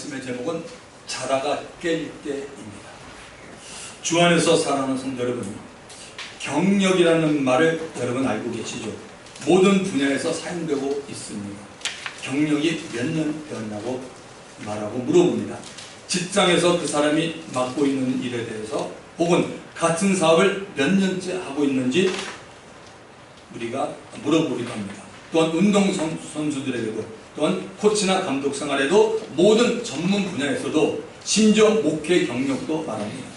말씀의 제목은 자다가 깰 때입니다. 주 안에서 사랑하는 성도 여러분, 경력이라는 말을 여러분 알고 계시죠? 모든 분야에서 사용되고 있습니다. 경력이 몇 년 되었냐고 말하고 물어봅니다. 직장에서 그 사람이 맡고 있는 일에 대해서 혹은 같은 사업을 몇 년째 하고 있는지 우리가 물어보기도 합니다. 또한 운동선수들에게도, 또한 코치나 감독 생활에도, 모든 전문 분야에서도, 심지어 목회 경력도 말합니다.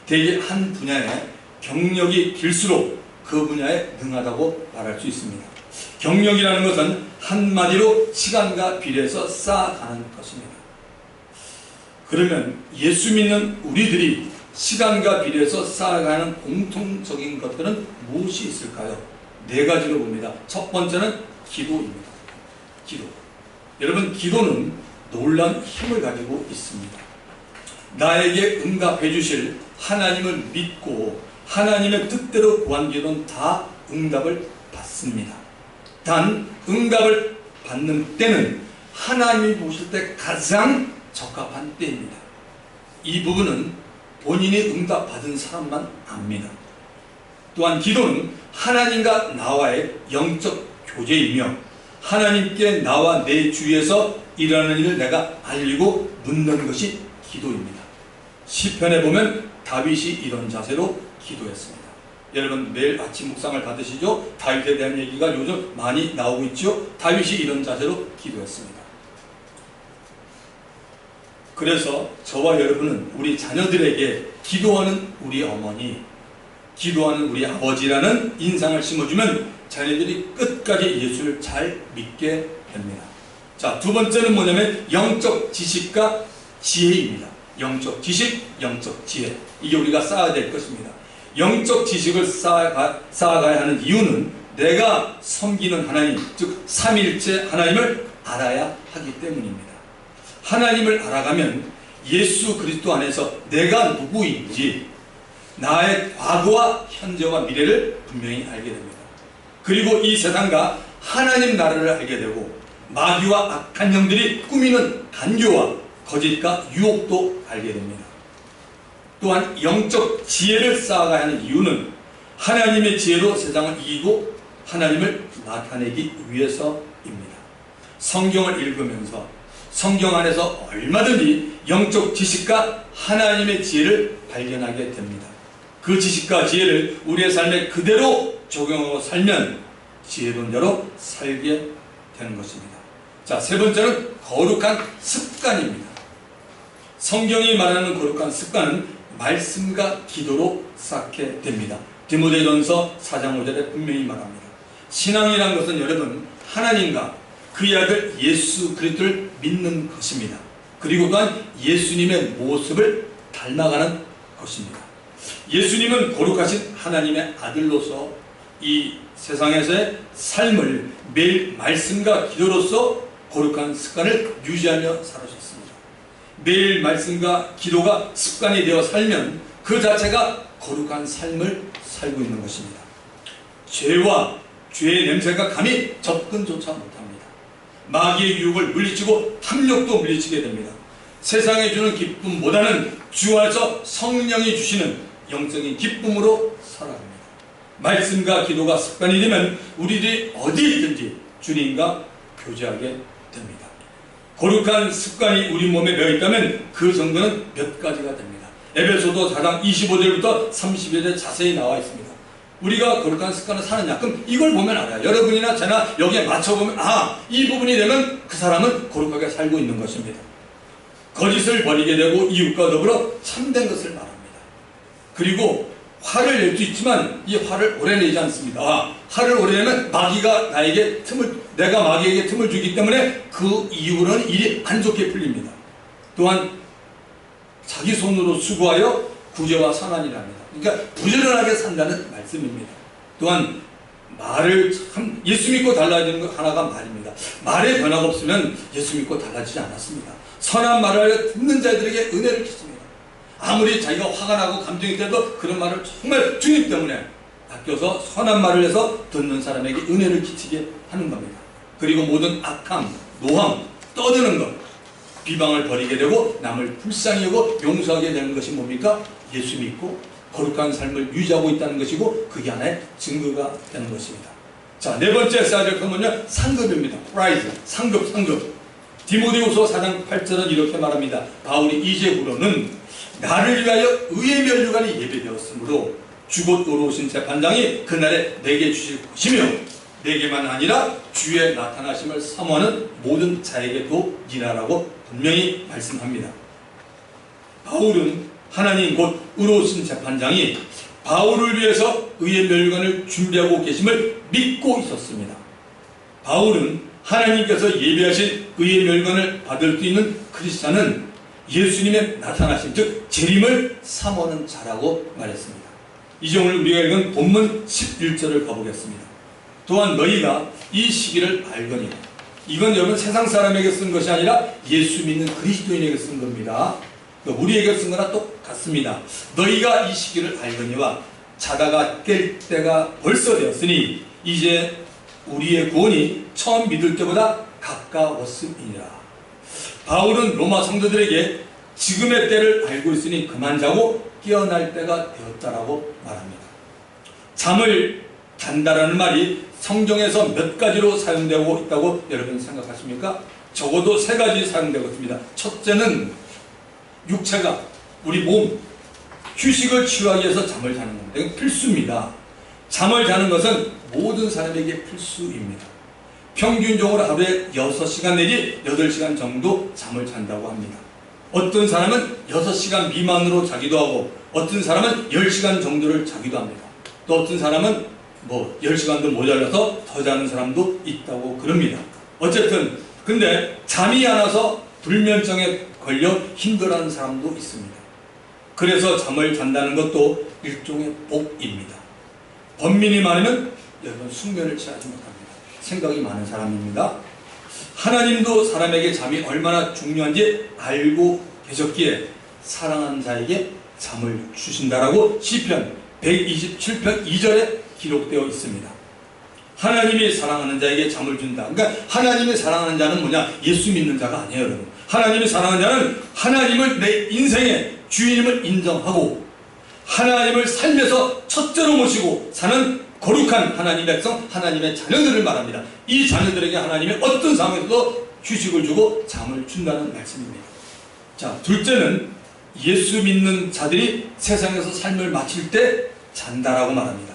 대개 한 분야에 경력이 길수록 그 분야에 능하다고 말할 수 있습니다. 경력이라는 것은 한마디로 시간과 비례해서 쌓아가는 것입니다. 그러면 예수 믿는 우리들이 시간과 비례해서 쌓아가는 공통적인 것들은 무엇이 있을까요? 네 가지로 봅니다. 첫 번째는 기도입니다. 기도. 여러분, 기도는 놀라운 힘을 가지고 있습니다. 나에게 응답해 주실 하나님을 믿고 하나님의 뜻대로 구한 기도는 다 응답을 받습니다. 단 응답을 받는 때는 하나님이 보실 때 가장 적합한 때입니다. 이 부분은 본인이 응답받은 사람만 압니다. 또한 기도는 하나님과 나와의 영적 교제이며 하나님께 나와 내 주위에서 일하는 일을 내가 알리고 묻는 것이 기도입니다. 시편에 보면 다윗이 이런 자세로 기도했습니다. 여러분 매일 아침 묵상을 받으시죠? 다윗에 대한 얘기가 요즘 많이 나오고 있죠? 다윗이 이런 자세로 기도했습니다. 그래서 저와 여러분은 우리 자녀들에게 기도하는 우리 어머니, 기도하는 우리 아버지라는 인상을 심어주면 자녀들이 끝까지 예수를 잘 믿게 됩니다. 자, 두 번째는 뭐냐면 영적 지식과 지혜입니다. 영적 지식, 영적 지혜. 이게 우리가 쌓아야 될 것입니다. 영적 지식을 쌓아가야 하는 이유는 내가 섬기는 하나님, 즉 삼위일체 하나님을 알아야 하기 때문입니다. 하나님을 알아가면 예수 그리스도 안에서 내가 누구인지, 나의 과거와 현재와 미래를 분명히 알게 됩니다. 그리고 이 세상과 하나님 나라를 알게 되고 마귀와 악한 영들이 꾸미는 간교와 거짓과 유혹도 알게 됩니다. 또한 영적 지혜를 쌓아가야 하는 이유는 하나님의 지혜로 세상을 이기고 하나님을 나타내기 위해서입니다. 성경을 읽으면서 성경 안에서 얼마든지 영적 지식과 하나님의 지혜를 발견하게 됩니다. 그 지식과 지혜를 우리의 삶에 그대로 적용하고 살면 지혜로운 자로 살게 되는 것입니다. 자, 세 번째는 거룩한 습관입니다. 성경이 말하는 거룩한 습관은 말씀과 기도로 쌓게 됩니다. 디모데전서 4장 5절에 분명히 말합니다. 신앙이란 것은 여러분 하나님과 그의 아들 예수 그리스도를 믿는 것입니다. 그리고 또한 예수님의 모습을 닮아가는 것입니다. 예수님은 거룩하신 하나님의 아들로서 이 세상에서의 삶을 매일 말씀과 기도로서 거룩한 습관을 유지하며 살아주셨습니다. 매일 말씀과 기도가 습관이 되어 살면 그 자체가 거룩한 삶을 살고 있는 것입니다. 죄와 죄의 냄새가 감히 접근조차 못합니다. 마귀의 유혹을 물리치고 탐욕도 물리치게 됩니다. 세상에 주는 기쁨보다는 주 안에서 성령이 주시는 영적인 기쁨으로 살아갑니다. 말씀과 기도가 습관이 되면 우리들이 어디 있든지 주님과 교제하게 됩니다. 거룩한 습관이 우리 몸에 배어있다면 그 정도는 몇 가지가 됩니다. 에베소서 4장 25절부터 30절에 자세히 나와 있습니다. 우리가 거룩한 습관을 사느냐? 그럼 이걸 보면 알아요. 여러분이나 저나 여기에 맞춰보면 이 부분이 되면 그 사람은 거룩하게 살고 있는 것입니다. 거짓을 버리게 되고 이웃과 더불어 참된 것을 말합니다. 그리고 화를 낼 수 있지만 이 화를 오래 내지 않습니다. 화를 오래 내면 마귀가 내가 마귀에게 틈을 주기 때문에 그 이후로는 일이 안 좋게 풀립니다. 또한 자기 손으로 수고하여 구제와 선한이랍니다. 그러니까 부지런하게 산다는 말씀입니다. 또한 말을 참 예수 믿고 달라지는 것 하나가 말입니다. 말에 변화가 없으면 예수 믿고 달라지지 않았습니다. 선한 말을 듣는 자들에게 은혜를 주십니다. 아무리 자기가 화가 나고 감정이 돼도 그런 말을 정말 주님 때문에 아껴서 선한 말을 해서 듣는 사람에게 은혜를 끼치게 하는 겁니다. 그리고 모든 악함, 노함, 떠드는 것, 비방을 버리게 되고 남을 불쌍히 여고 용서하게 되는 것이 뭡니까? 예수 믿고 거룩한 삶을 유지하고 있다는 것이고 그게 하나의 증거가 되는 것입니다. 자, 네 번째 써야 될 것은요, 상급입니다. 프라이즈, 상급. 디모데후서 4장 8절은 이렇게 말합니다. 바울이 이제부로는 나를 위하여 의의 면류관이 예배되었으므로 주곧 의로우신 재판장이 그날에 내게 주실 것이며 내게만 아니라 주의 나타나심을 사모하는 모든 자에게도 일하라고 분명히 말씀합니다. 바울은 하나님 곧 의로우신 재판장이 바울을 위해서 의의 면류관을 준비하고 계심을 믿고 있었습니다. 바울은 하나님께서 예비하신 의의 면류관을 받을 수 있는 크리스찬은 예수님의 나타나심, 즉 재림을 사모하는 자라고 말했습니다. 이제 오늘 우리가 읽은 본문 11절을 가보겠습니다. 또한 너희가 이 시기를 알거니와. 이건 여러분 세상 사람에게 쓴 것이 아니라 예수 믿는 그리스도인에게 쓴 겁니다. 우리에게 쓴 거나 똑같습니다. 너희가 이 시기를 알거니와 자다가 깰 때가 벌써 되었으니 이제 우리의 구원이 처음 믿을 때보다 가까웠음이니라. 바울은 로마 성도들에게 지금의 때를 알고 있으니 그만 자고 깨어날 때가 되었다라고 말합니다. 잠을 잔다라는 말이 성경에서 몇 가지로 사용되고 있다고 여러분 생각하십니까? 적어도 세 가지 사용되고 있습니다. 첫째는 육체가, 우리 몸, 휴식을 취하기 위해서 잠을 자는 겁니다. 이건 필수입니다. 잠을 자는 것은 모든 사람에게 필수입니다. 평균적으로 하루에 6시간 내지 8시간 정도 잠을 잔다고 합니다. 어떤 사람은 6시간 미만으로 자기도 하고 어떤 사람은 10시간 정도를 자기도 합니다. 또 어떤 사람은 10시간도 모자라서 더 자는 사람도 있다고 그럽니다. 어쨌든 근데 잠이 안 와서 불면증에 걸려 힘들어하는 사람도 있습니다. 그래서 잠을 잔다는 것도 일종의 복입니다. 번민이 많으면 여러분 숙면을 취하지 못합니다. 생각이 많은 사람입니다. 하나님도 사람에게 잠이 얼마나 중요한지 알고 계셨기에 사랑하는 자에게 잠을 주신다라고 시편 127편 2절에 기록되어 있습니다. 하나님이 사랑하는 자에게 잠을 준다. 그러니까 하나님이 사랑하는 자는 뭐냐? 예수 믿는 자가 아니에요, 여러분. 하나님이 사랑하는 자는 하나님을 내 인생의 주인임을 인정하고 하나님을 삶에서 첫째로 모시고 사는 거룩한 하나님의 백성, 하나님의 자녀들을 말합니다. 이 자녀들에게 하나님이 어떤 상황에서도 휴식을 주고 잠을 준다는 말씀입니다. 자, 둘째는 예수 믿는 자들이 세상에서 삶을 마칠 때 잔다라고 말합니다.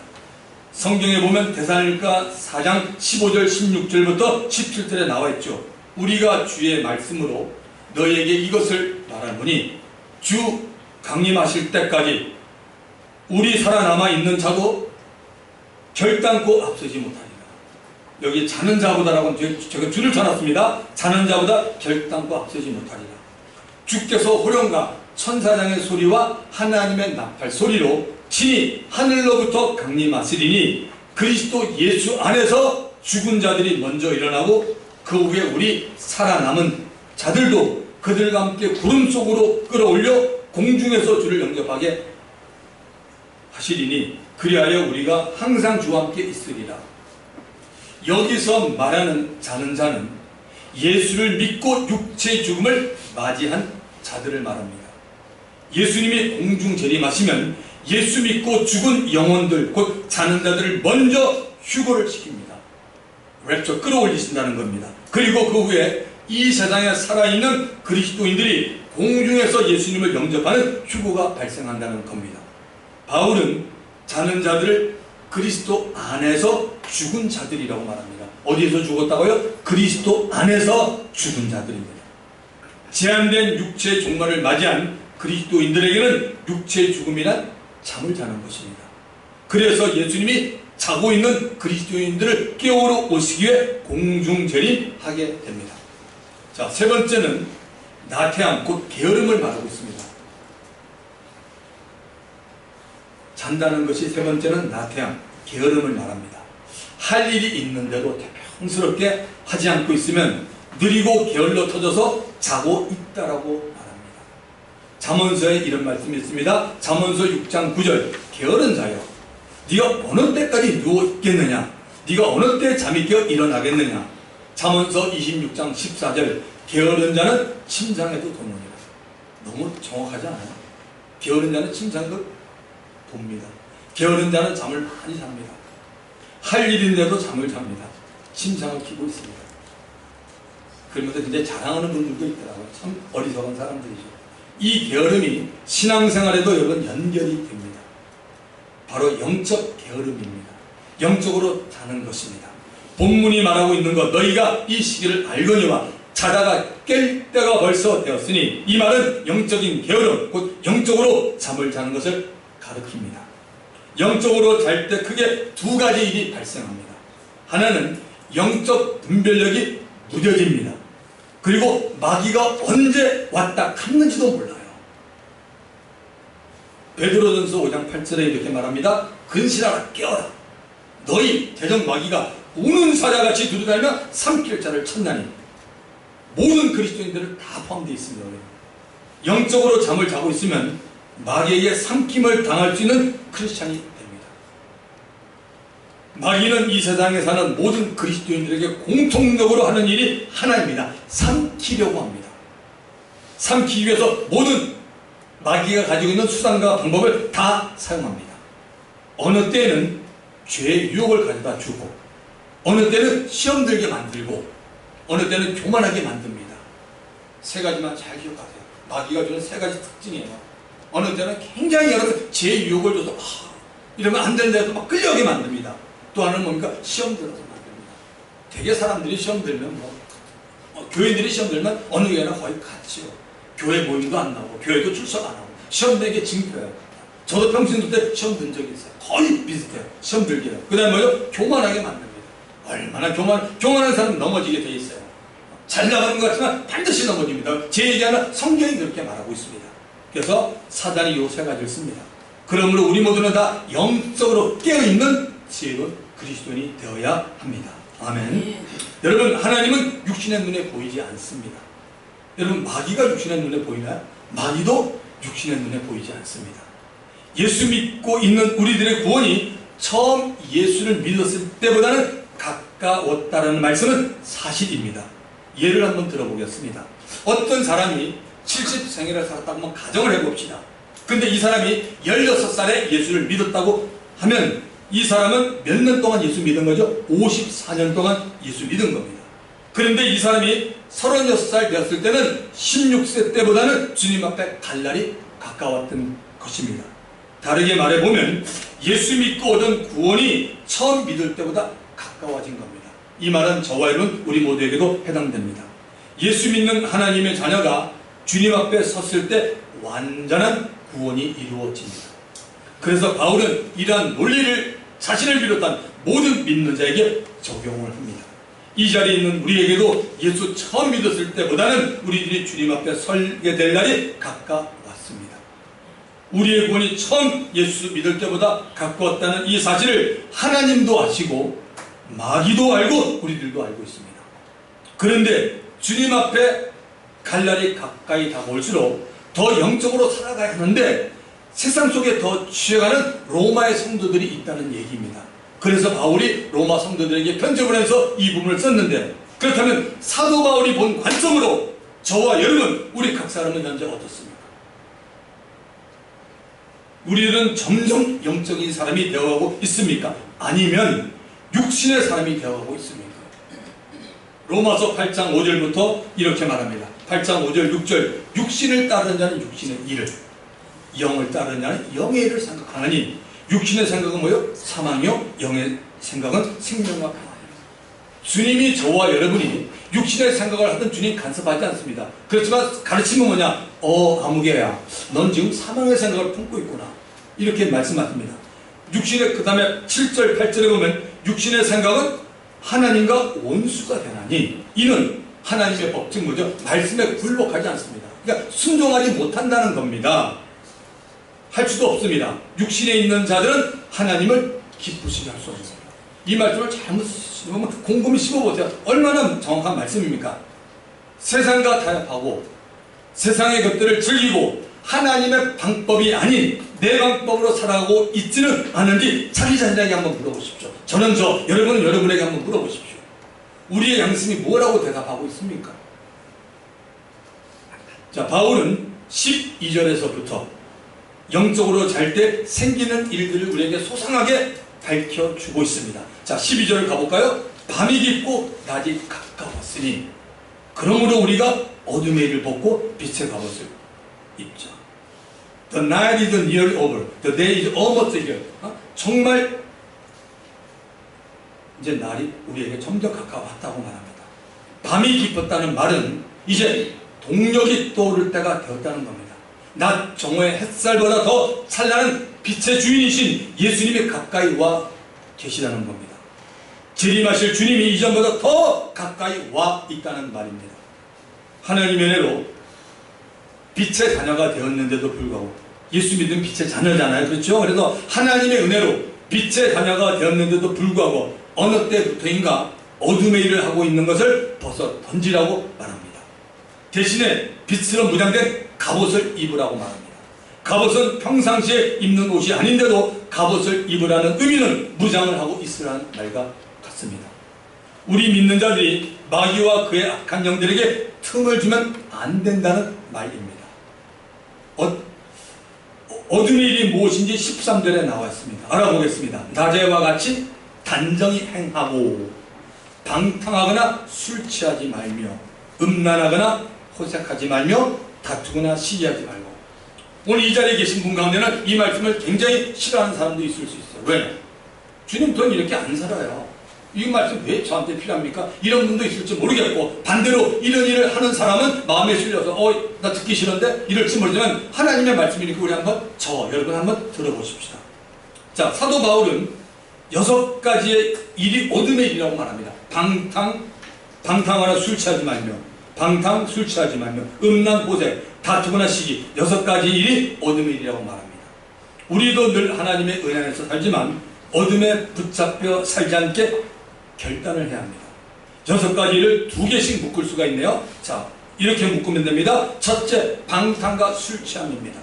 성경에 보면 데살로니가 4장 15절 16절부터 17절에 나와 있죠. 우리가 주의 말씀으로 너희에게 이것을 말하노니 주 강림하실 때까지 우리 살아남아 있는 자도 결단코 앞서지 못하리라. 여기 자는 자보다라고 제가 줄을 쳐놨습니다. 자는 자보다 결단코 앞서지 못하리라. 주께서 호령과 천사장의 소리와 하나님의 나팔 소리로 친히 하늘로부터 강림하시리니 그리스도 예수 안에서 죽은 자들이 먼저 일어나고 그 후에 우리 살아남은 자들도 그들과 함께 구름 속으로 끌어올려 공중에서 주를 영접하게 하시리니 그리하여 우리가 항상 주와 함께 있으리라. 여기서 말하는 자는 자는 예수를 믿고 육체의 죽음을 맞이한 자들을 말합니다. 예수님이 공중 재림하시면 예수 믿고 죽은 영혼들 곧 자는 자들을 먼저 휴거를 시킵니다. 랩처 끌어올리신다는 겁니다. 그리고 그 후에 이 세상에 살아있는 그리스도인들이 공중에서 예수님을 영접하는 휴거가 발생한다는 겁니다. 바울은 자는 자들을 그리스도 안에서 죽은 자들이라고 말합니다. 어디에서 죽었다고요? 그리스도 안에서 죽은 자들입니다. 제한된 육체의 종말을 맞이한 그리스도인들에게는 육체의 죽음이란 잠을 자는 것입니다. 그래서 예수님이 자고 있는 그리스도인들을 깨우러 오시기 위해 공중재림하게 됩니다. 자, 세 번째는 나태함 곧 게으름을 말하고 있습니다. 잔다는 것이 세 번째는 나태함, 게으름을 말합니다. 할 일이 있는데도 대평스럽게 하지 않고 있으면 느리고 게을러 터져서 자고 있다라고 말합니다. 잠언서에 이런 말씀이 있습니다. 잠언서 6장 9절 게으른 자여 네가 어느 때까지 누워 있겠느냐? 네가 어느 때 잠이 깨어 일어나겠느냐? 잠언서 26장 14절 게으른 자는 침상에도 도느니라. 너무 정확하지 않아요? 게으른 자는 침상에도 돕니다. 게으른 자는 잠을 많이 잡니다. 할 일인데도 잠을 잡니다. 침상을 키고 있습니다. 그러면서 굉장히 자랑하는 분들도 있더라고요. 참 어리석은 사람들이죠. 이 게으름이 신앙생활에도 여러분 연결이 됩니다. 바로 영적 게으름입니다. 영적으로 자는 것입니다. 본문이 말하고 있는 것, 너희가 이 시기를 알거니와 자다가 깰 때가 벌써 되었으니, 이 말은 영적인 게으름, 곧 영적으로 잠을 자는 것을 가리킵니다. 영적으로 잘 때 크게 두 가지 일이 발생합니다. 하나는 영적 분별력이 무뎌집니다. 그리고 마귀가 언제 왔다 갔는지도 몰라요. 베드로전서 5장 8절에 이렇게 말합니다. 근신하라, 깨어라. 너희 대적 마귀가 우는 사자같이 두루다니며 삼킬 자를 찾나니. 모든 그리스도인들은 다 포함되어 있습니다. 영적으로 잠을 자고 있으면 마귀에게 삼킴을 당할 수 있는 크리스찬이 됩니다. 마귀는 이 세상에 사는 모든 그리스도인들에게 공통적으로 하는 일이 하나입니다. 삼키려고 합니다. 삼키기 위해서 모든 마귀가 가지고 있는 수단과 방법을 다 사용합니다. 어느 때는 죄의 유혹을 가져다 주고, 어느 때는 시험 들게 만들고, 어느 때는 교만하게 만듭니다. 세 가지만 잘 기억하세요. 마귀가 주는 세 가지 특징이에요. 어느 때는 굉장히 여러 죄의 유혹을 줘서 이러면 안 된다 해서 막 끌려오게 만듭니다. 또 하나는 뭡니까? 시험 들어서 만듭니다. 되게 사람들이 시험 들면 교인들이 시험 들면 어느 교회나 거의 같이요. 교회 모임도 안 나오고 교회도 출석 안 하고 시험 되게 징표예요. 저도 평신도 때 시험 든 적이 있어요. 거의 비슷해요. 시험 들기요. 그 다음에 뭐요? 교만하게 만듭니다. 얼마나 교만한 사람은 넘어지게 돼 있어요. 잘 나가는 것 같지만 반드시 넘어집니다. 제 얘기하는 성경이 그렇게 말하고 있습니다. 그래서 사단이 요 세 가지를 씁니다. 그러므로 우리 모두는 다 영적으로 깨어있는 지혜로운 그리스도인이 되어야 합니다. 아멘. 여러분, 하나님은 육신의 눈에 보이지 않습니다. 여러분, 마귀가 육신의 눈에 보이나요? 마귀도 육신의 눈에 보이지 않습니다. 예수 믿고 있는 우리들의 구원이 처음 예수를 믿었을 때보다는 가까웠다는 말씀은 사실입니다. 예를 한번 들어보겠습니다. 어떤 사람이 70생애를 살았다고 한번 가정을 해봅시다. 근데 이 사람이 16살에 예수를 믿었다고 하면 이 사람은 몇 년 동안 예수 믿은 거죠? 54년 동안 예수 믿은 겁니다. 그런데 이 사람이 36살 되었을 때는 16세 때보다는 주님 앞에 갈 날이 가까웠던 것입니다. 다르게 말해보면 예수 믿고 얻은 구원이 처음 믿을 때보다 가까워진 겁니다. 이 말은 저와 여러분 우리 모두에게도 해당됩니다. 예수 믿는 하나님의 자녀가 주님 앞에 섰을 때 완전한 구원이 이루어집니다. 그래서 바울은 이러한 논리를 자신을 비롯한 모든 믿는 자에게 적용을 합니다. 이 자리에 있는 우리에게도 예수 처음 믿었을 때보다는 우리들이 주님 앞에 설게 될 날이 가까웠습니다. 우리의 구원이 처음 예수 믿을 때보다 가까웠다는 이 사실을 하나님도 아시고 마귀도 알고 우리들도 알고 있습니다. 그런데 주님 앞에 갈 날이 가까이 다가올수록 더 영적으로 살아가야 하는데 세상 속에 더 취해가는 로마의 성도들이 있다는 얘기입니다. 그래서 바울이 로마 성도들에게 편지를 해서 이 부분을 썼는데, 그렇다면 사도 바울이 본 관점으로 저와 여러분 우리 각 사람은 현재 어떻습니까? 우리들은 점점 영적인 사람이 되어가고 있습니까? 아니면 육신의 사람이 되어가고 있습니까? 로마서 8장 5절부터 이렇게 말합니다. 8장 5절 6절 육신을 따르는 자는 육신의 일을, 영을 따르는 자는 영의 일을 생각하나니 육신의 생각은 뭐요? 사망이요, 영의 생각은 생명과 평안입니다. 주님이 저와 여러분이 육신의 생각을 하던 주님 간섭하지 않습니다. 그렇지만 가르침은 뭐냐? 아무개야, 넌 지금 사망의 생각을 품고 있구나, 이렇게 말씀하십니다. 육신의 그 다음에 7절 8절에 보면 육신의 생각은 하나님과 원수가 되나니 이는 하나님의 법칙 뭐죠? 말씀에 굴복하지 않습니다. 그러니까 순종하지 못한다는 겁니다. 할 수도 없습니다. 육신에 있는 자들은 하나님을 기쁘시게 할 수 없습니다. 이 말씀을 잘못 쓰시면 곰곰이 씹어보세요. 얼마나 정확한 말씀입니까? 세상과 타협하고 세상의 것들을 즐기고 하나님의 방법이 아닌 내 방법으로 살아가고 있지는 않은지 자기 자신에게 한번 물어보십시오. 저는 여러분은 여러분에게 한번 물어보십시오. 우리의 양심이 뭐라고 대답하고 있습니까? 자, 바울은 12절에서부터 영적으로 잘 때 생기는 일들을 우리에게 소상하게 밝혀주고 있습니다. 자, 12절 가볼까요? 밤이 깊고 낮이 가까웠으니 그러므로 우리가 어둠의 일을 벗고 빛의 갑옷을 입자. The night is nearly over. The day is almost here. 정말 이제 날이 우리에게 점점 가까웠다고 말합니다. 밤이 깊었다는 말은 이제 동력이 떠오를 때가 되었다는 겁니다. 낮 정오의 햇살보다 더 찬란한 빛의 주인이신 예수님이 가까이 와 계시다는 겁니다. 재림하실 주님이 이전보다 더 가까이 와 있다는 말입니다. 하나님의 은혜로 빛의 자녀가 되었는데도 불구하고, 예수 믿은 빛의 자녀잖아요. 그렇죠? 그래서 하나님의 은혜로 빛의 자녀가 되었는데도 불구하고 어느 때부터인가 어둠의 일을 하고 있는 것을 벗어 던지라고 말합니다. 대신에 빛으로 무장된 갑옷을 입으라고 말합니다. 갑옷은 평상시에 입는 옷이 아닌데도 갑옷을 입으라는 의미는 무장을 하고 있으라는 말과 같습니다. 우리 믿는 자들이 마귀와 그의 악한 영들에게 틈을 주면 안 된다는 말입니다. 어둠의 일이 무엇인지 13절에 나와 있습니다. 알아보겠습니다. 낮에와 같이 단정히 행하고 방탕하거나 술 취하지 말며 음란하거나 호색하지 말며 다투거나 시기하지 말고. 오늘 이 자리에 계신 분 가운데는 이 말씀을 굉장히 싫어하는 사람도 있을 수 있어요. 왜? 주님 돈 이렇게 안 살아요. 이 말씀 왜 저한테 필요합니까? 이런 분도 있을지 모르겠고, 반대로 이런 일을 하는 사람은 마음에 실려서 나 듣기 싫은데 이럴지 모르지만 하나님의 말씀이니까 우리 한번 여러분 한번 들어보십시다. 자, 사도 바울은 6가지의 일이 어둠의 일이라고 말합니다. 방탕하나 술 취하지 말며, 술 취하지 말며, 음란, 호색, 다투거나 시기, 6가지 일이 어둠의 일이라고 말합니다. 우리도 늘 하나님의 은혜 안에서 살지만 어둠에 붙잡혀 살지 않게 결단을 해야 합니다. 6가지 일을 2개씩 묶을 수가 있네요. 자, 이렇게 묶으면 됩니다. 첫째, 방탕과 술 취함입니다.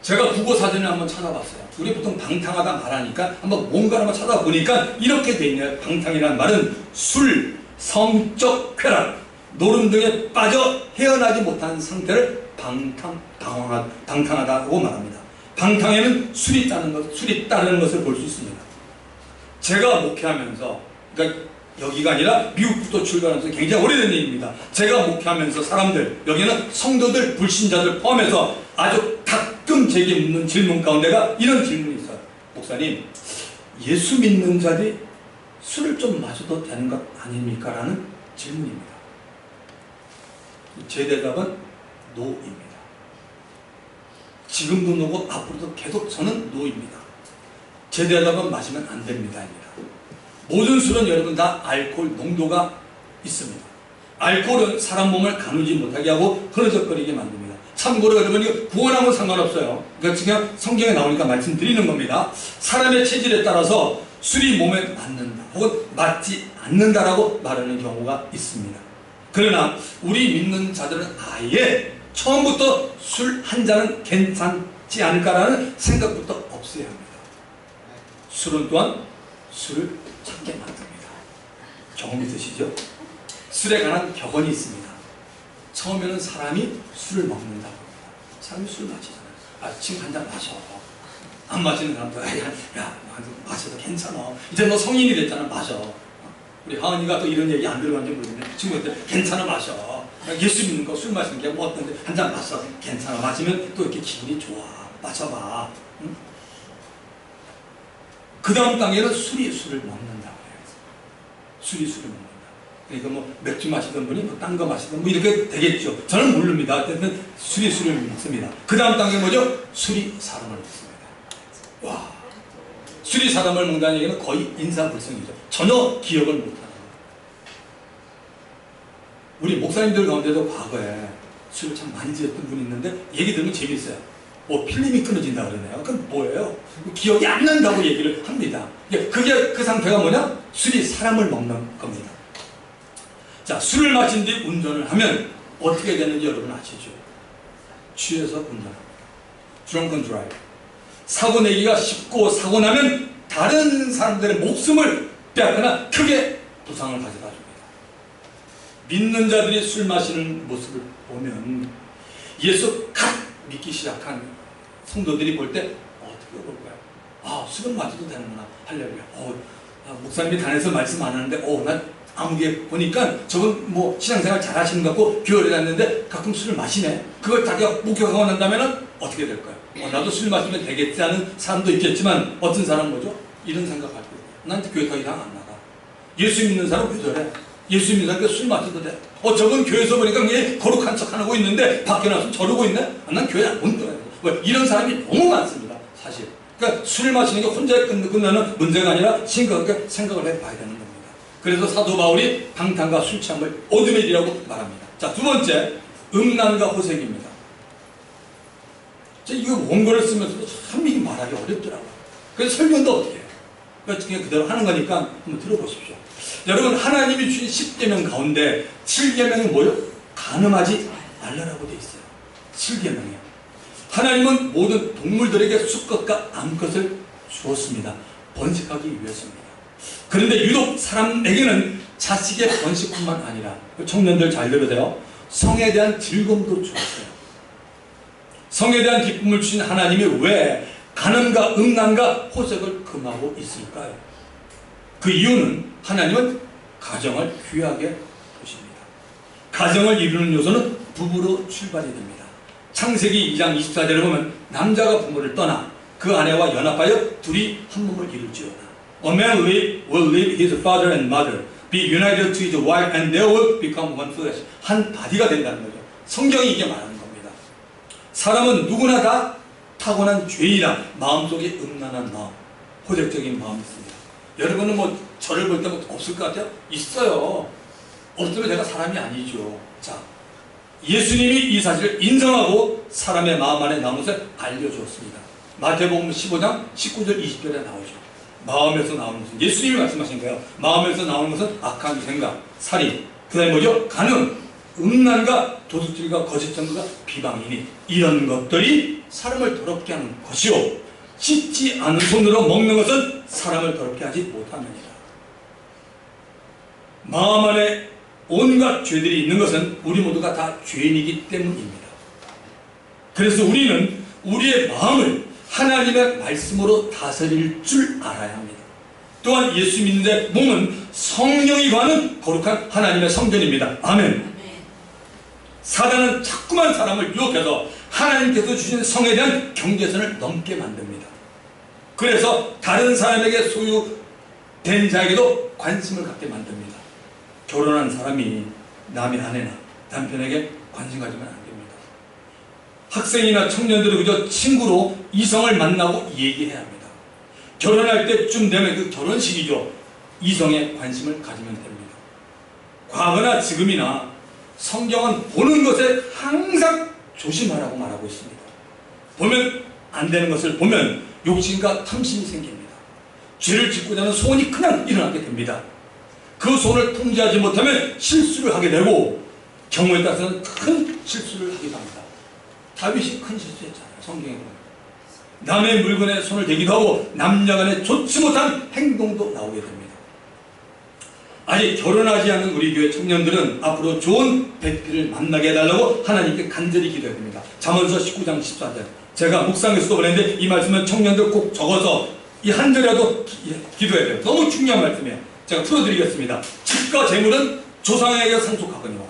제가 국어사전을 한번 찾아봤어요. 우리 보통 방탕하다 말하니까 한번 뭔가를 한번 찾아보니까 이렇게 돼 있네요. 방탕이라는 말은 술, 성적 쾌락, 노름 등에 빠져 헤어나지 못한 상태를 방탕하다고 말합니다. 방탕에는 술이 따르는 것을 볼 수 있습니다. 제가 목회하면서, 그러니까 여기가 아니라 미국부터 출발하면서 굉장히 오래된 얘기입니다. 제가 목회하면서 사람들, 여기는 성도들, 불신자들 포함해서 아주 가끔 제게 묻는 질문 가운데가 이런 질문이 있어요. 목사님, 예수 믿는 자들이 술을 좀 마셔도 되는 것 아닙니까? 라는 질문입니다. 제 대답은 노입니다. 지금도 노고 앞으로도 계속 저는 노입니다. 제 대답은 마시면 안 됩니다. 모든 술은 여러분 다 알코올 농도가 있습니다. 알코올은 사람 몸을 가누지 못하게 하고 흐느적거리게 만듭니다. 참고로 여러분 구원하고는 상관없어요. 그러니까 지금 성경에 나오니까 말씀드리는 겁니다. 사람의 체질에 따라서 술이 몸에 맞는다 혹은 맞지 않는다라고 말하는 경우가 있습니다. 그러나 우리 믿는 자들은 아예 처음부터 술 한 잔은 괜찮지 않을까라는 생각부터 없어야 합니다. 술은 또한 술을 찾게 만듭니다. 경험 있으시죠? 술에 관한 격언이 있습니다. 처음에는 사람이 술을 먹는다고 합니다. 사람이 술 마시잖아요. 지금 한 잔 마셔. 안 마시는 사람도 야 마셔도 괜찮아. 이제 너 성인이 됐잖아. 마셔. 우리 하은이가 또 이런 얘기 안 들어봤는지 모르겠는데 친구한테 괜찮아 마셔. 예수 믿는 거 술 마시는 게 뭐 어떤데 한 잔 마셔. 괜찮아. 마시면 또 이렇게 기분이 좋아. 마셔봐. 응? 그 다음 단계는 술이 술을 먹는다고 해요. 술이 술을 먹는다. 그러니까 뭐 맥주 마시던 분이 뭐 딴 거 마시던 뭐 이렇게 되겠죠. 저는 모릅니다. 어쨌든 술이 술을 먹습니다. 그 다음 단계 뭐죠? 술이 사람을 먹습니다. 와, 술이 사람을 먹는다는 얘기는 거의 인사불성이죠. 전혀 기억을 못하는 거예요. 우리 목사님들 가운데도 과거에 술을 참 많이 드셨던 분이 있는데 얘기 들으면 재밌어요. 필름이 끊어진다 그러네요. 그럼 뭐예요? 기억이 안 난다고 얘기를 합니다. 그게 그 상태가 뭐냐? 술이 사람을 먹는 겁니다. 자, 술을 마신 뒤 운전을 하면 어떻게 되는지 여러분 아시죠? 취해서 운전합니다. Drunken drive. 사고 내기가 쉽고 사고 나면 다른 사람들의 목숨을 빼앗거나 크게 부상을 가져다 줍니다. 믿는 자들이 술 마시는 모습을 보면 예수 갓 믿기 시작한 성도들이 볼 때 어떻게 볼까요? 아, 술은 마셔도 되는구나. 할렐루야. 목사님이 단에서 말씀 안 하는데 나 아무게 보니까 저분 뭐 신앙생활 잘 하시는 것 같고 교회를 다녔는데 가끔 술을 마시네. 그걸 자기가 목격하고 난다면 어떻게 될까요? 나도 술 마시면 되겠지 하는 사람도 있겠지만 어떤 사람은 뭐죠? 이런 생각할 거예요. 난 교회 더 이상 안 나가. 예수 믿는 사람 왜 저래? 예수 믿는 사람 술 마셔도 돼. 저분 교회에서 보니까 그냥 거룩한 척 하고 있는데 밖에 나와서 저러고 있네? 난 교회 안 온다. 이런 사람이 너무 많습니다. 사실. 그러니까 술 마시는 게 혼자 끝나는 문제가 아니라 심각하게 생각을 해봐야 되는 겁니다. 그래서 사도 바울이 방탕과 술 취함을 어둠의 일이라고 말합니다. 자, 두 번째, 음란과 호색입니다. 이거 원고를 쓰면서도 참 이게 말하기 어렵더라고요. 그래서 설명도 어떻게 해요? 그냥 그대로 하는 거니까 한번 들어보십시오. 여러분, 하나님이 주신 10계명 가운데 7계명이 뭐예요? 간음하지 말라라고 되어 있어요. 7계명이요. 하나님은 모든 동물들에게 수컷과 암컷을 주었습니다. 번식하기 위해서입니다. 그런데 유독 사람에게는 자식의 번식뿐만 아니라, 청년들 잘 들으세요. 성에 대한 즐거움도 주었어요. 성에 대한 기쁨을 주신 하나님이 왜 간음과 음란과 호색을 금하고 있을까요? 그 이유는 하나님은 가정을 귀하게 보십니다. 가정을 이루는 요소는 부부로 출발이 됩니다. 창세기 2장 24절에 보면 남자가 부모를 떠나 그 아내와 연합하여 둘이 한 몸을 이룰지어다. A man will leave his father and mother, be united to his wife, and they will become one flesh. 한 바디가 된다는 거죠. 성경이 이게 말하는 겁니다. 사람은 누구나 다 타고난 죄이나 마음속에 음란한 마음, 호색적인 마음이 있습니다. 여러분은 뭐 저를 볼 때 없을 것 같아요? 있어요. 없으면 내가 사람이 아니죠. 자, 예수님이 이 사실을 인정하고 사람의 마음 안에 나오는 것을 알려주었습니다. 마태복음 15장 19절 20절에 나오죠. 마음에서 나오는 것은, 예수님이 말씀하신 거예요. 마음에서 나오는 것은 악한 생각, 살인, 그 다음에 뭐죠? 간음, 음란과 도둑질과 거짓 증거가 비방이니, 이런 것들이 사람을 더럽게 하는 것이요, 씻지 않은 손으로 먹는 것은 사람을 더럽게 하지 못하느니라. 마음 안에 온갖 죄들이 있는 것은 우리 모두가 다 죄인이기 때문입니다. 그래서 우리는 우리의 마음을 하나님의 말씀으로 다스릴 줄 알아야 합니다. 또한 예수 믿는 자 몸은 성령이 거하는 거룩한 하나님의 성전입니다. 아멘. 사단은 자꾸만 사람을 유혹해서 하나님께서 주신 성에 대한 경계선을 넘게 만듭니다. 그래서 다른 사람에게 소유된 자에게도 관심을 갖게 만듭니다. 결혼한 사람이 남의 아내나 남편에게 관심 가지면 안 됩니다. 학생이나 청년들은 그저 친구로 이성을 만나고 얘기해야 합니다. 결혼할 때쯤 되면 그 결혼식이죠. 이성에 관심을 가지면 됩니다. 과거나 지금이나 성경은 보는 것에 항상 조심하라고 말하고 있습니다. 보면 안 되는 것을 보면 욕심과 탐심이 생깁니다. 죄를 짓고자 하는 소원이 그냥 일어나게 됩니다. 그 소원을 통제하지 못하면 실수를 하게 되고 경우에 따라서는 큰 실수를 하기도 합니다. 다윗이 큰 실수했잖아요. 성경에 보면 남의 물건에 손을 대기도 하고 남녀간에 좋지 못한 행동도 나오게 됩니다. 아직 결혼하지 않은 우리 교회 청년들은 앞으로 좋은 배필을 만나게 해달라고 하나님께 간절히 기도해야 됩니다. 잠언서 19장 14절, 제가 묵상에서도 보냈는데 이 말씀은 청년들 꼭 적어서 이 한 절이라도 기도해야 돼요. 너무 중요한 말씀이에요. 제가 풀어드리겠습니다. 집과 재물은 조상에게 상속하거니와.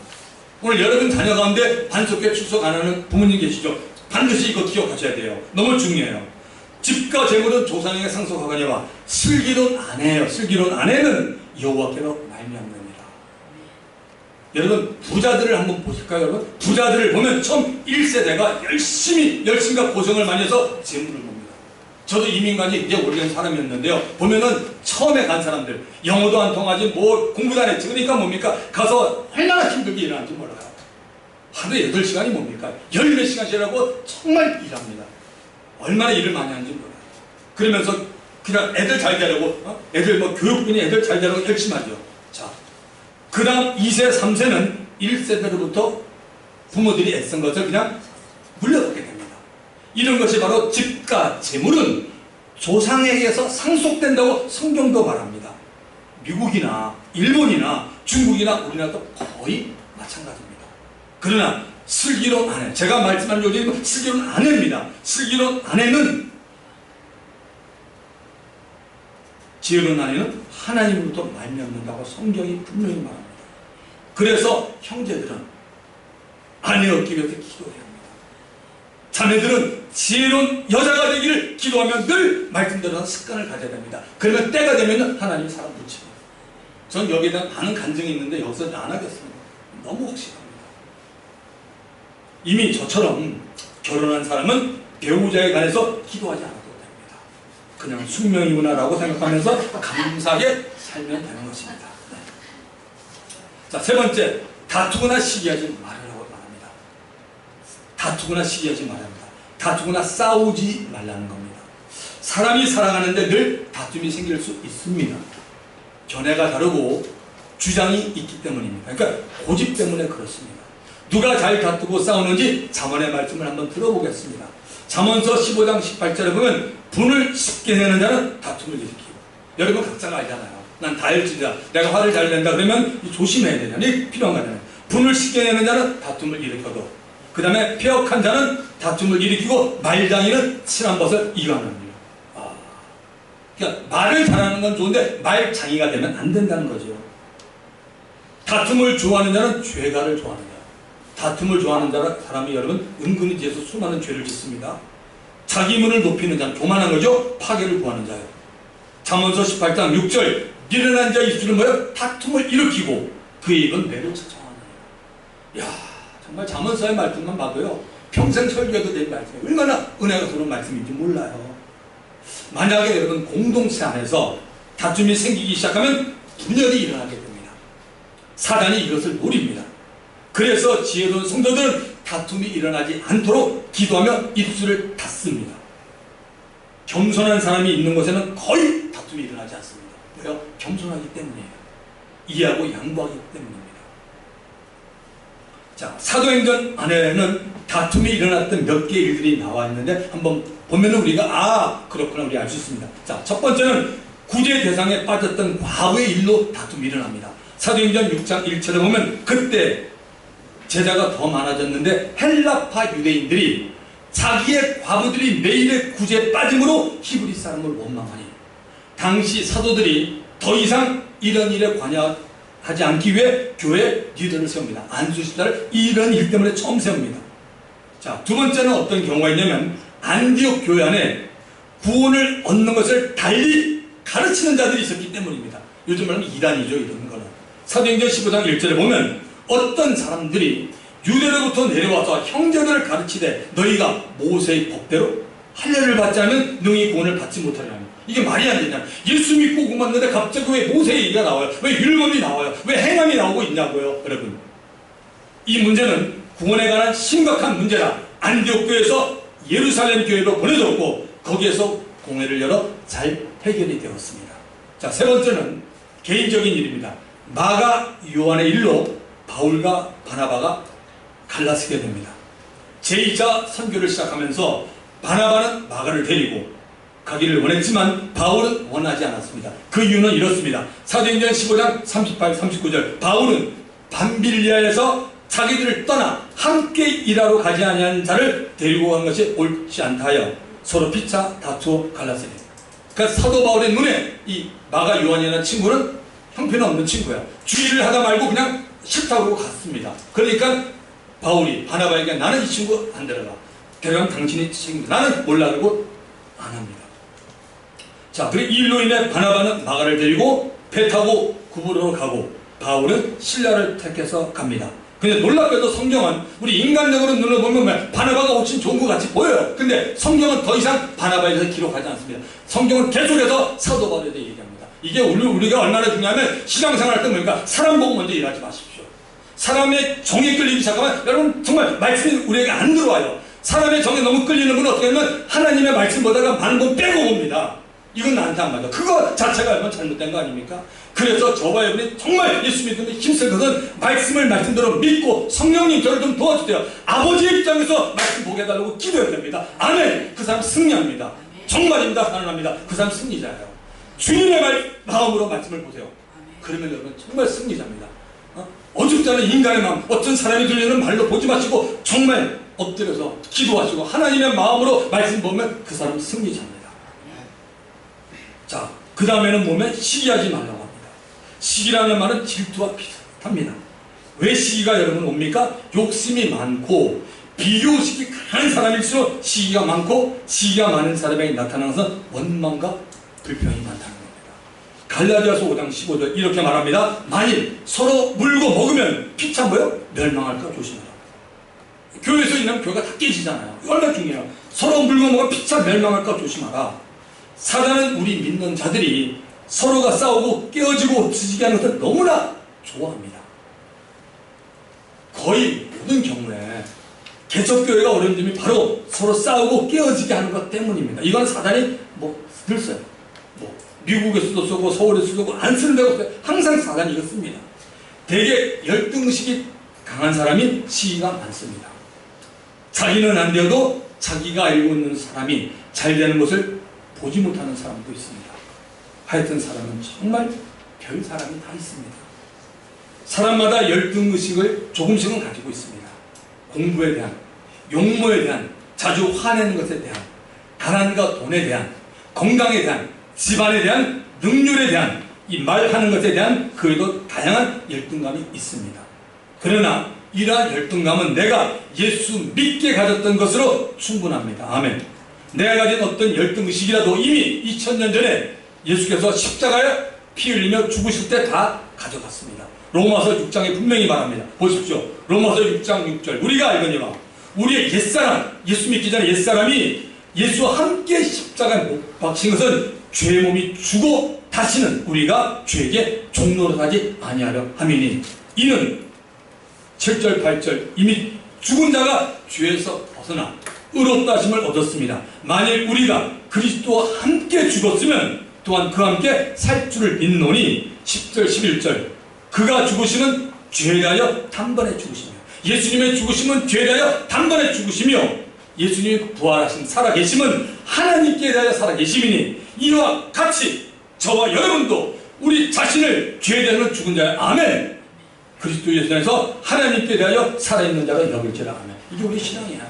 오늘 여러분 자녀 가운데 반석회 출석 안 하는 부모님 계시죠? 반드시 이거 기억하셔야 돼요. 너무 중요해요. 집과 재물은 조상에게 상속하거니와 슬기로운 아내예요. 슬기로운 아내는 여호와께로 말미암느니라. 여러분 부자들을 한번 보실까요? 여러분 부자들을 보면 처음 1세대가 열심과 고생을 많이 해서 재물을 봅니다. 저도 이민간이 이제 오래된 사람이었는데요. 보면은 처음에 간 사람들 영어도 안 통하지 뭐 공부도 안 했지. 그러니까 뭡니까? 가서 얼마나 힘들게 일하는지 몰라요. 하루에 8시간이 뭡니까? 10몇 시간씩 일하고 정말 일합니다. 얼마나 일을 많이 하는지 몰라요. 그러면서 그냥 애들 잘 되려고 애들 뭐 교육분이 애들 잘 되려고 열심히 하죠. 자, 그 다음 2세 3세는 1세대로부터 부모들이 애쓴 것을 그냥 물려받게 됩니다. 이런 것이 바로 집과 재물은 조상에게서 상속된다고 성경도 말합니다. 미국이나 일본이나 중국이나 우리나라도 거의 마찬가지입니다. 그러나 슬기로운 아내, 제가 말씀한 요즘은 슬기로운 아내입니다. 슬기로운 아내는, 지혜로운 아내는 하나님으로부터 말미암는다고 성경이 분명히 말합니다. 그래서 형제들은 아내 얻기 위해서 기도해야 합니다. 자매들은 지혜로운 여자가 되기를 기도하며 늘 말씀대로 습관을 가져야 됩니다. 그러면 때가 되면 하나님이 사람 붙입니다. 전 여기에 대한 많은 간증이 있는데 여기서 안 하겠습니다. 너무 확실합니다. 이미 저처럼 결혼한 사람은 배우자에 관해서 기도하지 않아도 됩니다. 그냥 숙명이구나라고 생각하면서 감사하게 살면 되는 것입니다. 네. 자, 세 번째, 다투거나 시기하지 말으라고 말합니다. 다투거나 시기하지 말아야 합니다. 다투거나 싸우지 말라는 겁니다. 사람이 살아가는데 늘 다툼이 생길 수 있습니다. 견해가 다르고 주장이 있기 때문입니다. 그러니까 고집 때문에 그렇습니다. 누가 잘 다투고 싸우는지 잠언의 말씀을 한번 들어보겠습니다. 잠언서 15장 18절에 보면 분을 쉽게 내는 자는 다툼을 일으키고, 여러분 각자가 알잖아요. 난 다혈질이다, 내가 화를 잘 낸다 그러면 조심해야 되냐, 이게 필요한 거잖아요. 분을 쉽게 내는 자는 다툼을 일으켜도, 그 다음에 폐역한 자는 다툼을 일으키고, 말장이는 친한 것을 이간합니다. 그러니까 말을 잘하는 건 좋은데 말장이가 되면 안 된다는 거죠. 다툼을 좋아하는 자는 죄가를 좋아하는 자. 다툼을 좋아하는 사람이 여러분 은근히 뒤에서 수많은 죄를 짓습니다. 자기 문을 높이는 자는 교만한 거죠. 파괴를 구하는 자예요. 잠언서 18장 6절, 미련한 자의 입술은 뭐예요? 다툼을 일으키고 그의 입은 매를 찾아하느니라. 이야, 정말 잠언서의 말씀만 봐도요, 평생 설교해도 될 말씀이에요. 얼마나 은혜가 서러운 말씀인지 몰라요. 만약에 여러분 공동체 안에서 다툼이 생기기 시작하면 분열이 일어나게 됩니다. 사단이 이것을 노립니다. 그래서 지혜로운 성도들은 다툼이 일어나지 않도록 기도하며 입술을 닫습니다. 겸손한 사람이 있는 곳에는 거의 다툼이 일어나지 않습니다. 왜요? 겸손하기 때문이에요. 이해하고 양보하기 때문입니다. 자, 사도행전 안에는 다툼이 일어났던 몇 개의 일들이 나와 있는데 한번 보면 우리가 그렇구나 우리 알 수 있습니다. 자, 첫 번째는 구제 대상에 빠졌던 과부의 일로 다툼이 일어납니다. 사도행전 6장 1절에 보면 그때 제자가 더 많아졌는데 헬라파 유대인들이 자기의 과부들이 매일의 구제에 빠짐으로 히브리 사람을 원망하니 당시 사도들이 더 이상 이런 일에 관여하지 않기 위해 교회 리더를 세웁니다. 안수집사를 이런 일 때문에 처음 세웁니다. 자, 두 번째는 어떤 경우가 있냐면 안디옥 교회 안에 구원을 얻는 것을 달리 가르치는 자들이 있었기 때문입니다. 요즘 말하면 이단이죠. 이런 거는 사도행전 15장 1절에 보면 어떤 사람들이 유대로부터 내려와서 형제들을 가르치되 너희가 모세의 법대로 할례를 받지 않으면 능히 구원을 받지 못하리라. 이게 말이 안 되냐. 예수 믿고 구원받는데 갑자기 왜 모세의 얘기가 나와요? 왜 율법이 나와요? 왜 행함이 나오고 있냐고요. 여러분, 이 문제는 구원에 관한 심각한 문제라 안디옥 교회에서 예루살렘 교회로 보내졌고 거기에서 공회를 열어 잘 해결이 되었습니다. 자, 세 번째는 개인적인 일입니다. 마가 요한의 일로 바울과 바나바가 갈라서게 됩니다. 제2차 선교를 시작하면서 바나바는 마가를 데리고 가기를 원했지만 바울은 원하지 않았습니다. 그 이유는 이렇습니다. 사도행전 15장 38, 39절 바울은 밤빌리아에서 자기들을 떠나 함께 일하러 가지 아니한 자를 데리고 간 것이 옳지 않다 하여 서로 피차 다투어 갈라서니, 그러니까 사도 바울의 눈에 이 마가 요한이라는 친구는 형편없는 친구야. 주의를 하다 말고 그냥 싫다고 갔습니다. 그러니까 바울이 바나바에게 나는 이 친구 안 데려가. 데려가면 당신이 책임져. 나는 몰라 그러고 안 합니다. 자, 그리고 이 일로 인해 바나바는 마가를 데리고 배 타고 구부로로 가고 바울은 신라를 택해서 갑니다. 근데 놀랍게도 성경은 우리 인간적으로 눈으로 보면 바나바가 훨씬 좋은 것 같이 보여요. 근데 성경은 더 이상 바나바에 대해서 기록하지 않습니다. 성경은 계속해서 사도 바울에 대해 얘기합니다. 이게 우리가 얼마나 중요하면 신앙생활 할 때 보니까 사람 보고 먼저 일하지 마십시오. 사람의 정에 끌리기 시작하면 여러분 정말 말씀이 우리에게 안 들어와요. 사람의 정에 너무 끌리는 분은 어떻게 하면 하나님의 말씀 보다가 많은 분 빼고 봅니다. 이건 나한테 안 맞아. 그거 자체가 얼마나 잘못된 거 아닙니까? 그래서 저와 여러분이 정말 예수 믿는데 힘쓸 것은 말씀을 말씀대로 믿고 성령님 저를 좀 도와주세요. 아버지의 입장에서 말씀 보게 해달라고 기도해야 됩니다. 아멘. 그 사람 승리합니다. 정말입니다. 가능합니다. 그 사람 승리자예요. 주님의 마음으로 말씀을 보세요. 그러면 여러분 정말 승리자입니다. 어줍지 않은 인간의 마음, 어떤 사람이 들리는 말로 보지 마시고 정말 엎드려서 기도하시고 하나님의 마음으로 말씀 보면 그 사람은 승리자입니다. 자, 그 다음에는 보면 시기하지 말라고 합니다. 시기라는 말은 질투와 비슷합니다. 왜 시기가 여러분 옵니까? 욕심이 많고 비교의식이 강한 사람일수록 시기가 많고, 시기가 많은 사람에게 나타나는 것은 원망과 불평이 많다는 겁니다. 갈라디아서 5장 15절 이렇게 말합니다. 만일 서로 물고 먹으면 피차 뭐요? 멸망할까 조심하라. 교회에서 있는 교회가 다 깨지잖아요. 이거 얼마나 중요해요. 서로 물고 먹으면 피차 멸망할까 조심하라. 사단은 우리 믿는 자들이 서로가 싸우고 깨어지고 엎치게 하는 것을 너무나 좋아합니다. 거의 모든 경우에 개척교회가 어려운 점이 바로 서로 싸우고 깨어지게 하는 것 때문입니다. 이건 사단이 늘 써요. 미국에서도 쓰고 서울에서도 쓰고 안 쓰는 데가 없어요. 항상 사단이 이거 씁니다. 대개 열등의식이 강한 사람이 시기가 많습니다. 자기는 안 되어도 자기가 알고 있는 사람이 잘 되는 것을 보지 못하는 사람도 있습니다. 하여튼 사람은 정말 별 사람이 다 있습니다. 사람마다 열등의식을 조금씩은 가지고 있습니다. 공부에 대한, 용모에 대한, 자주 화내는 것에 대한, 가난과 돈에 대한, 건강에 대한, 집안에 대한, 능률에 대한, 이 말하는 것에 대한 그에도 다양한 열등감이 있습니다. 그러나 이러한 열등감은 내가 예수 믿게 가졌던 것으로 충분합니다. 아멘. 내가 가진 어떤 열등의식이라도 이미 2000년 전에 예수께서 십자가에 피 흘리며 죽으실 때 다 가져갔습니다. 로마서 6장에 분명히 말합니다. 보십시오. 로마서 6장 6절 우리가 알거니와 우리의 옛사람, 예수 믿기 전에 옛사람이 예수와 함께 십자가에 못 박힌 것은 죄의 몸이 죽어 다시는 우리가 죄에게 종노릇하지 아니하려 함이니 이는 7절 8절 이미 죽은 자가 죄에서 벗어나 의롭다 하심을 얻었습니다. 만일 우리가 그리스도와 함께 죽었으면 또한 그와 함께 살 줄을 믿노니 10절 11절 그가 죽으시는 죄에 대하여 단번에 죽으시며 예수님의 죽으심은 죄에 대하여 단번에 죽으시며 예수님이 부활하신 살아계심은 하나님께 대하여 살아계심이니 이와 같이 저와 여러분도 우리 자신을 죄에 대하여 죽은 자의 아멘 그리스도 예수 안에서 하나님께 대하여 살아있는 자로 여길지라 아멘. 이게 우리 신앙이야.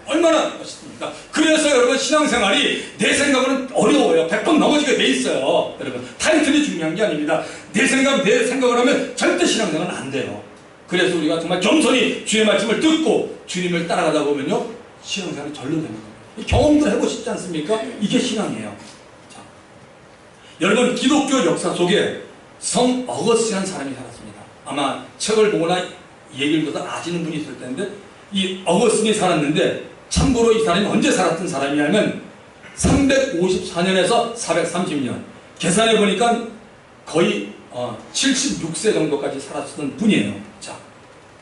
얼마나 멋있습니까? 그래서 여러분 신앙생활이 내 생각으로는 어려워요. 100번 넘어지게 돼 있어요. 여러분 타이틀이 중요한 게 아닙니다. 내 생각을 하면 절대 신앙생활은 안 돼요. 그래서 우리가 정말 겸손히 주의 말씀을 듣고 주님을 따라가다 보면요 신앙생활이 절로 되는 겁니다. 경험도 해보시지 않습니까? 이게 신앙이에요. 자, 여러분 기독교 역사 속에 성 어거스틴이라는 사람이 살았습니다. 아마 책을 보거나 얘기를 들어서 아시는 분이 있을 텐데 이 어거스틴이 살았는데 참고로 이 사람이 언제 살았던 사람이냐면 354년에서 430년 계산해 보니까 거의 76세 정도까지 살았던 분이에요. 자,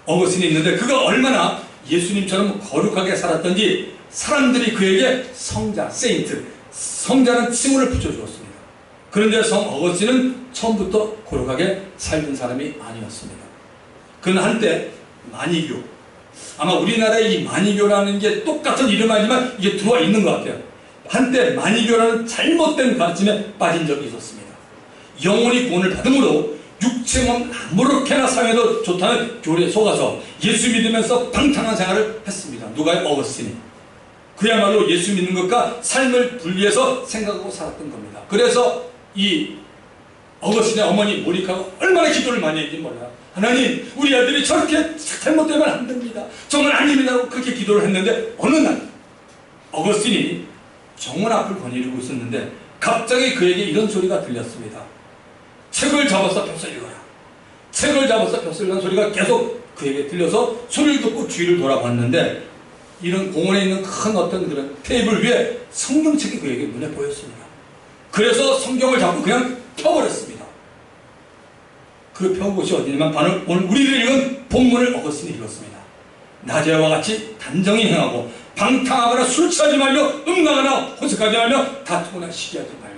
어거스틴이 있는데 그가 얼마나 예수님처럼 거룩하게 살았던지 사람들이 그에게 성자, 세인트, 성자는 칭호를 붙여주었습니다. 그런데 성 어거스틴은 처음부터 거룩하게 살던 사람이 아니었습니다. 그는 한때 만이교, 아마 우리나라에 이 만이교라는 게 똑같은 이름 아니지만 이게 들어와 있는 것 같아요. 한때 만이교라는 잘못된 가르침에 빠진 적이 있었습니다. 영혼이 구원을 받음으로 육체 몸 아무렇게나 사용해도 좋다는 교리에 속아서 예수 믿으면서 방탕한 생활을 했습니다. 누가요? 어거스틴이. 그야말로 예수 믿는 것과 삶을 분리해서 생각하고 살았던 겁니다. 그래서 이 어거스틴의 어머니 모니카가 얼마나 기도를 많이 했는지 몰라요. 하나님 우리 아들이 저렇게 잘못되면 안 됩니다. 정말 아닙니다. 그렇게 기도를 했는데 어느 날 어거스틴이 정원 앞을 거닐고 있었는데 갑자기 그에게 이런 소리가 들렸습니다. 책을 잡아서 펴서 읽어라. 책을 잡아서 펴서 읽는 소리가 계속 그에게 들려서 소리를 듣고 주위를 돌아봤는데 이런 공원에 있는 큰 어떤 그런 테이블 위에 성경책이 그에게 눈에 보였습니다. 그래서 성경을 잡고 그냥 펴버렸습니다. 그 펴온 곳이 어디냐면 바로 오늘 우리를 읽은 본문을 어거스틴이 읽었습니다. 낮에와 같이 단정히 행하고 방탕하거나 술 취하지 말며 음란하거나 호색하지 말며 다투거나 시기하지 말고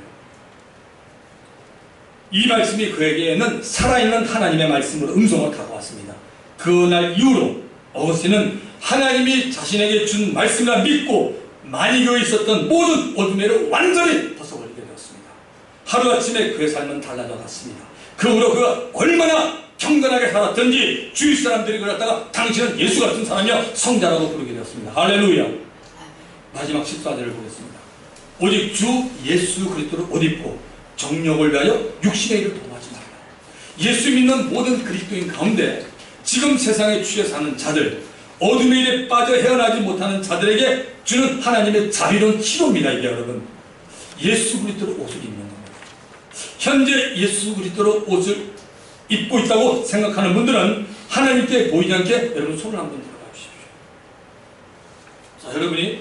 이 말씀이 그에게는 살아있는 하나님의 말씀으로 음성으로 다가왔습니다. 그날 이후로 어거스틴은 하나님이 자신에게 준 말씀을 믿고 만이교에 있었던 모든 어둠을 완전히 벗어버리게 되었습니다. 하루아침에 그의 삶은 달라져 갔습니다. 그 후로 그가 얼마나 경건하게 살았든지 주위 사람들이 그랬다가 당신은 예수 같은 사람이야 성자라고 부르게 되었습니다. 할렐루야. 마지막 14절을 보겠습니다. 오직 주 예수 그리스도를 옷 입고 정욕을 위하여 육신의 일을 도하지 말라. 예수 믿는 모든 그리스도인 가운데 지금 세상에 취해 사는 자들, 어둠의 일에 빠져 헤어나지 못하는 자들에게 주는 하나님의 자비로운 치료입니다. 이게 여러분, 예수 그리스도로 옷을 입는 겁니다. 현재 예수 그리스도로 옷을 입고 있다고 생각하는 분들은 하나님께 보이지 않게 여러분 손을 한번 들어봐 주십시오. 자, 여러분이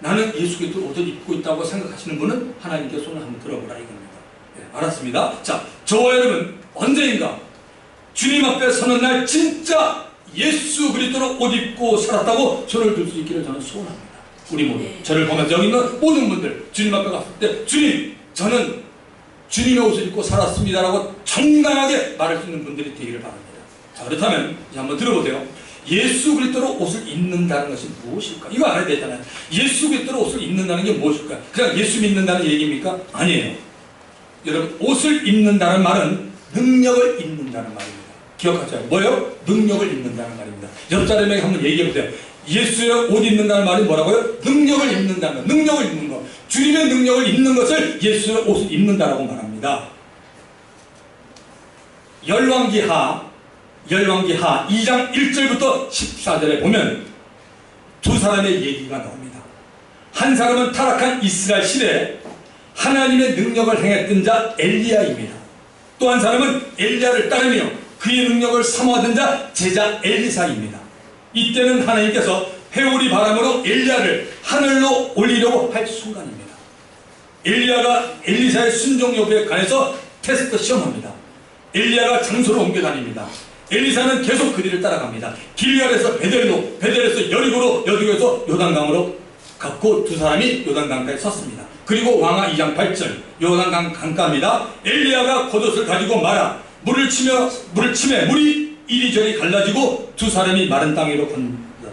나는 예수 그리스도 옷을 입고 있다고 생각하시는 분은 하나님께 손을 한번 들어보라 이겁니다. 네, 알았습니다. 자, 저와 여러분 언제인가 주님 앞에 서는 날 진짜 예수 그리스도로 옷 입고 살았다고 손을 들 수 있기를 저는 소원합니다. 우리 모두 저를 보면서 여기 있는 모든 분들 주님 앞에 갔을 때 주님 저는 주님의 옷을 입고 살았습니다라고 정당하게 말할 수 있는 분들이 되기를 바랍니다. 자, 그렇다면 이제 한번 들어보세요. 예수 그리스도로 옷을 입는다는 것이 무엇일까? 이거 알아야 되잖아요. 예수 그리스도로 옷을 입는다는 게 무엇일까? 그냥 예수 믿는다는 얘기입니까? 아니에요. 여러분, 옷을 입는다는 말은 능력을 입는다는 말입니다. 기억하세요. 뭐예요? 능력을 입는다는 말입니다. 옆 사람에게 한번 얘기해 보세요. 예수의 옷 입는다는 말이 뭐라고요? 능력을 입는다는 것. 능력을 입는 것. 주님의 능력을 입는 것을 예수의 옷을 입는다라고 말합니다. 열왕기하 2장 1절부터 14절에 보면 두 사람의 얘기가 나옵니다. 한 사람은 타락한 이스라엘 시대에 하나님의 능력을 행했던 자 엘리야입니다. 또 한 사람은 엘리야를 따르며 그의 능력을 사모하던 자 제자 엘리사입니다. 이때는 하나님께서 회오리 바람으로 엘리야를 하늘로 올리려고 할 순간입니다. 엘리야가 엘리사의 순종 여부에 관해서 테스트 시험합니다. 엘리야가 장소를 옮겨 다닙니다. 엘리사는 계속 그들을 따라갑니다. 길갈에서 베델로, 베델에서 여리고로, 여리고에서 요단강으로 갔고 두 사람이 요단강가에 섰습니다. 그리고 왕하 2장 8절 요단강 강가입니다. 엘리야가 겉옷을 가지고 말아 물을 치매 물이 이리저리 갈라지고 두 사람이 마른 땅 위로 건너더라.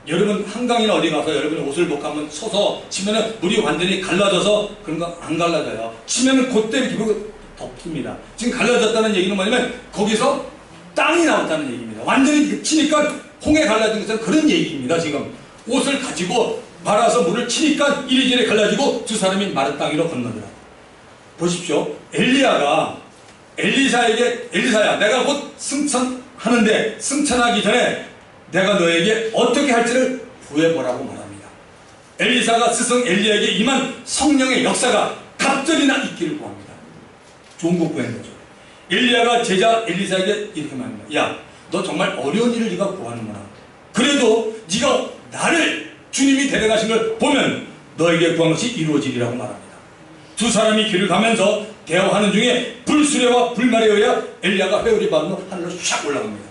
여러분 한강이나 어디 가서 여러분이 옷을 벗고 한번 서서 치면은 물이 완전히 갈라져서 그런 거 안 갈라져요. 치면은 그때 기분 덮습니다. 지금 갈라졌다는 얘기는 뭐냐면 거기서 땅이 나왔다는 얘기입니다. 완전히 치니까 홍해 갈라진 것은 그런 얘기입니다. 지금 옷을 가지고 말아서 물을 치니까 이리저리 갈라지고 두 사람이 마른 땅 위로 건너더라. 보십시오. 엘리야가 엘리사에게 엘리사야 내가 곧 승천하는데 승천하기 전에 내가 너에게 어떻게 할지를 구해보라고 말합니다. 엘리사가 스승 엘리야에게 임한 성령의 역사가 갑절이나 있기를 구합니다. 좋은 거 구한 거죠. 엘리야가 제자 엘리사에게 이렇게 말합니다. 야, 너 정말 어려운 일을 네가 구하는구나. 그래도 네가 나를 주님이 데려가신 걸 보면 너에게 구한 것이 이루어지리라고 말합니다. 두 사람이 길을 가면서 대화하는 중에 불수레와 불말에 의해 엘리야가 회오리 바람으로 하늘로 샥 올라갑니다.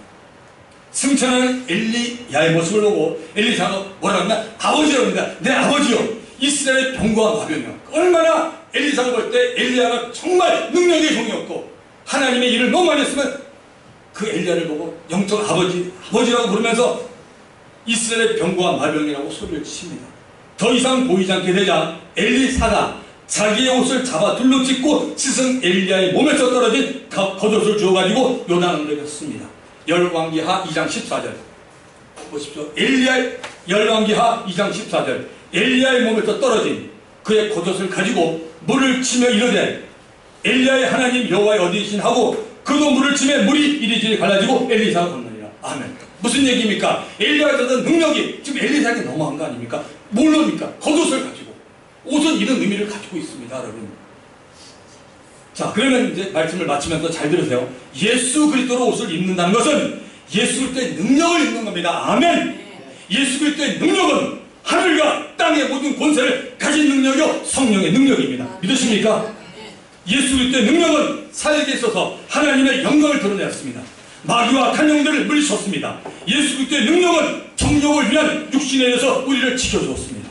승천하는 엘리야의 모습을 보고 엘리사가 뭐라고 합니다. 아버지라고 합니다. 내 아버지요 이스라엘의 병거와 마병이요. 얼마나 엘리사가 볼 때 엘리야가 정말 능력의 종이었고 하나님의 일을 너무 많이 했으면 그 엘리야를 보고 영적 아버지라고 부르면서 이스라엘의 병거와 마병이라고 소리를 칩니다. 더 이상 보이지 않게 되자 엘리사가 자기의 옷을 잡아 둘러 찢고 스승 엘리야의 몸에서 떨어진 겉옷을 주워가지고 요단을 내렸습니다. 열왕기하 2장 14절 보십시오. 열왕기하 2장 14절 엘리야의 몸에서 떨어진 그의 겉옷을 가지고 물을 치며 이르되 엘리야의 하나님 여호와의 어디이신 하고 그도 물을 치며 물이 이리저리 갈라지고 엘리사가 건너니라. 아멘. 무슨 얘기입니까? 엘리야가 줬던 능력이 지금 엘리사에게 너무한 거 아닙니까? 뭘로입니까? 겉옷을 가지고. 옷은 이런 의미를 가지고 있습니다, 여러분. 자, 그러면 이제 말씀을 마치면서 잘 들으세요. 예수 그리스도로 옷을 입는다는 것은 예수 그리스도의 능력을 입는 겁니다. 아멘. 예수 그리스도의 능력은 하늘과 땅의 모든 권세를 가진 능력이요 성령의 능력입니다. 믿으십니까? 예수 그리스도의 능력은 사역에 있어서 하나님의 영광을 드러내었습니다. 마귀와 탄영들을 물리쳤습니다. 예수 그리스도의 능력은 정욕을 위한 육신에 의해서 우리를 지켜주었습니다.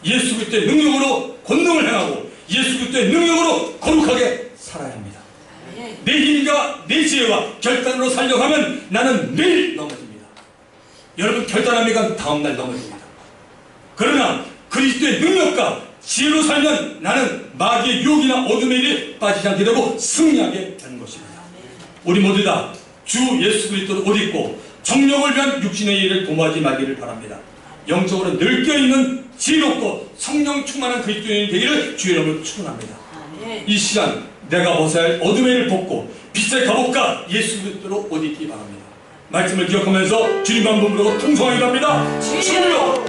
예수 그리스도의 능력으로 권능을 행하고 예수 그리스도의 능력으로 거룩하게 살아야 합니다. 내 힘과 내 지혜와 결단으로 살려고 하면 나는 매일 넘어집니다. 여러분 결단합니까? 다음날 넘어집니다. 그러나 그리스도의 능력과 지혜로 살면 나는 마귀의 유혹이나 어둠의 일에 빠지지 않게 되고 승리하게 되는 것입니다. 우리 모두 다 주 예수 그리스도를 옷 입고 정령을 위한 육신의 일을 도모하지 말기를 바랍니다. 영적으로 늙혀있는 지혜롭고 성령 충만한 그리스도인이 되기를 주의 이름으로 축원합니다. 이 시간 내가 벗어야 할 어둠의 일을 벗고 빛의 갑옷과 예수 그리스도로 옷 입기 바랍니다. 말씀을 기억하면서 주님 한 분 부르고 통성하게 갑니다. 주여!